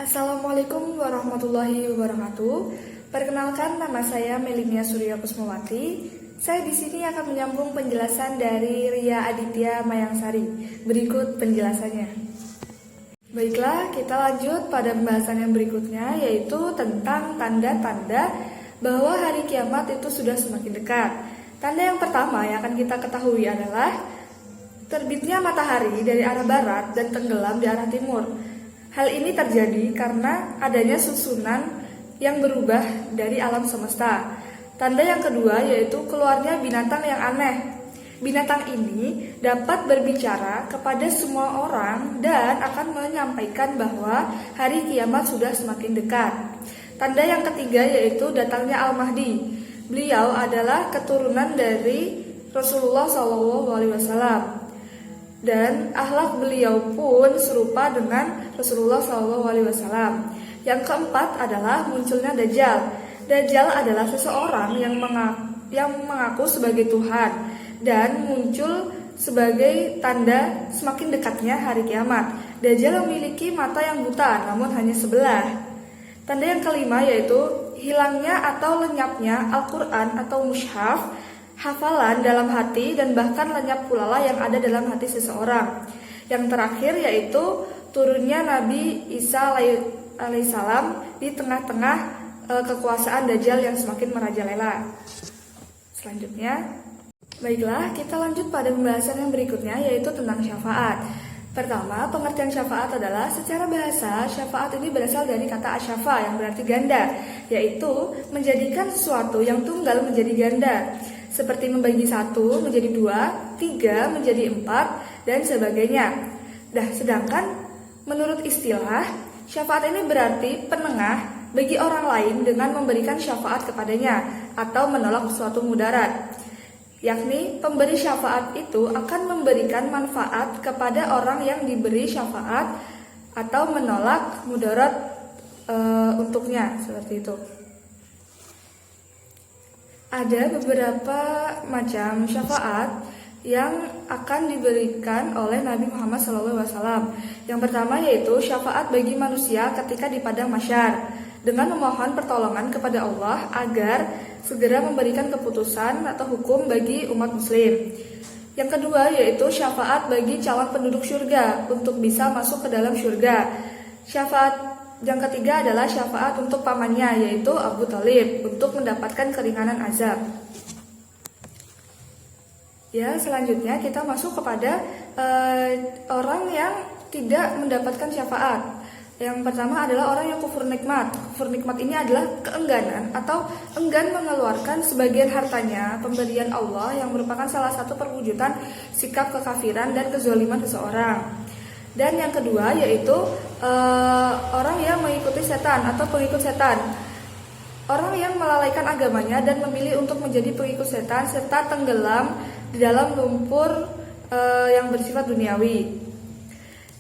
Assalamualaikum warahmatullahi wabarakatuh. Perkenalkan, nama saya Melinia Surya Kusmawati. Saya di sini akan menyambung penjelasan dari Ria Aditya Mayangsari. Berikut penjelasannya. Baiklah, kita lanjut pada pembahasan yang berikutnya, yaitu tentang tanda-tanda bahwa hari kiamat itu sudah semakin dekat. Tanda yang pertama yang akan kita ketahui adalah terbitnya matahari dari arah barat dan tenggelam di arah timur. Hal ini terjadi karena adanya susunan yang berubah dari alam semesta. Tanda yang kedua yaitu keluarnya binatang yang aneh. Binatang ini dapat berbicara kepada semua orang dan akan menyampaikan bahwa hari kiamat sudah semakin dekat. Tanda yang ketiga yaitu datangnya Al-Mahdi. Beliau adalah keturunan dari Rasulullah SAW. Dan akhlak beliau pun serupa dengan Rasulullah SAW. Yang keempat adalah munculnya Dajjal. Dajjal adalah seseorang yang mengaku sebagai Tuhan dan muncul sebagai tanda semakin dekatnya hari kiamat. Dajjal memiliki mata yang buta, namun hanya sebelah. Tanda yang kelima yaitu hilangnya atau lenyapnya Al-Quran atau mushaf, hafalan dalam hati, dan bahkan lenyap pula yang ada dalam hati seseorang. Yang terakhir yaitu turunnya Nabi Isa alaihissalam di tengah-tengah kekuasaan Dajjal yang semakin merajalela. Selanjutnya, baiklah kita lanjut pada pembahasan yang berikutnya yaitu tentang syafaat. Pertama, pengertian syafaat adalah secara bahasa, syafaat ini berasal dari kata asyafa yang berarti ganda, yaitu menjadikan sesuatu yang tunggal menjadi ganda, seperti membagi satu menjadi dua, tiga menjadi empat, dan sebagainya. Sedangkan menurut istilah, syafaat ini berarti penengah bagi orang lain dengan memberikan syafaat kepadanya atau menolak suatu mudarat. Yakni pemberi syafaat itu akan memberikan manfaat kepada orang yang diberi syafaat atau menolak mudarat untuknya, seperti itu. Ada beberapa macam syafaat yang akan diberikan oleh Nabi Muhammad SAW. Yang pertama yaitu syafaat bagi manusia ketika di padang mahsyar dengan memohon pertolongan kepada Allah agar segera memberikan keputusan atau hukum bagi umat muslim. Yang kedua yaitu syafaat bagi calon penduduk surga untuk bisa masuk ke dalam surga. Syafaat yang ketiga adalah syafaat untuk pamannya yaitu Abu Thalib untuk mendapatkan keringanan azab. Selanjutnya kita masuk kepada orang yang tidak mendapatkan syafaat. Yang pertama adalah orang yang kufur nikmat. Kufur nikmat ini adalah keengganan atau enggan mengeluarkan sebagian hartanya pemberian Allah yang merupakan salah satu perwujudan sikap kekafiran dan kezaliman seseorang. Dan yang kedua yaitu orang yang mengikuti setan atau pengikut setan. Orang yang melalaikan agamanya dan memilih untuk menjadi pengikut setan serta tenggelam di dalam lumpur yang bersifat duniawi.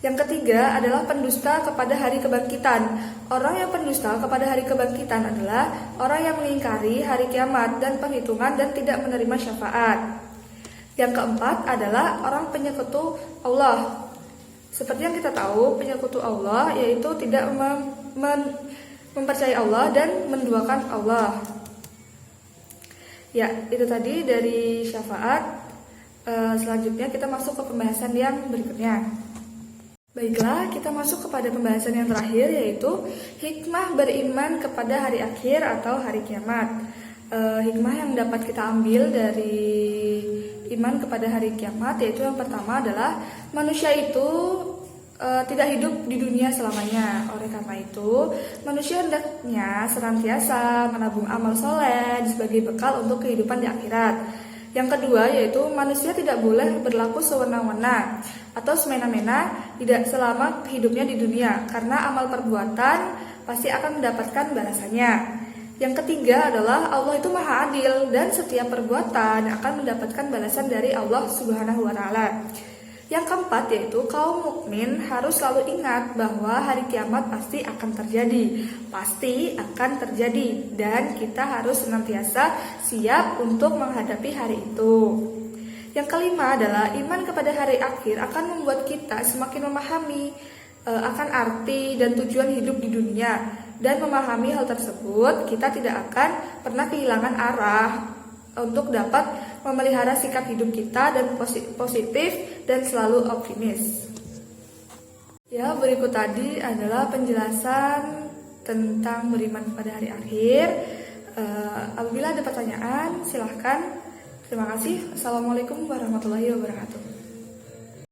Yang ketiga adalah pendusta kepada hari kebangkitan. Orang yang pendusta kepada hari kebangkitan adalah orang yang mengingkari hari kiamat dan penghitungan dan tidak menerima syafaat. Yang keempat adalah orang penyekutu Allah. Seperti yang kita tahu, penyekutu Allah yaitu tidak mempercayai Allah dan menduakan Allah. Itu tadi dari syafaat. Selanjutnya kita masuk ke pembahasan yang berikutnya. Baiklah, kita masuk kepada pembahasan yang terakhir yaitu hikmah beriman kepada hari akhir atau hari kiamat. Hikmah yang dapat kita ambil dari iman kepada hari kiamat yaitu yang pertama adalah manusia itu tidak hidup di dunia selamanya. Oleh karena itu, manusia hendaknya senantiasa menabung amal soleh sebagai bekal untuk kehidupan di akhirat. Yang kedua yaitu manusia tidak boleh berlaku sewenang-wenang atau semena-mena tidak selama hidupnya di dunia karena amal perbuatan pasti akan mendapatkan balasannya. Yang ketiga adalah Allah itu maha adil dan setiap perbuatan akan mendapatkan balasan dari Allah Subhanahu wa Ta'ala. Yang keempat yaitu kaum mukmin harus selalu ingat bahwa hari kiamat pasti akan terjadi dan kita harus senantiasa siap untuk menghadapi hari itu. Yang kelima adalah iman kepada hari akhir akan membuat kita semakin memahami akan arti dan tujuan hidup di dunia. Dan memahami hal tersebut, kita tidak akan pernah kehilangan arah untuk dapat memelihara sikap hidup kita dan positif dan selalu optimis. Ya, berikut tadi adalah penjelasan tentang beriman pada hari akhir. Apabila ada pertanyaan, silahkan. Terima kasih. Assalamualaikum warahmatullahi wabarakatuh.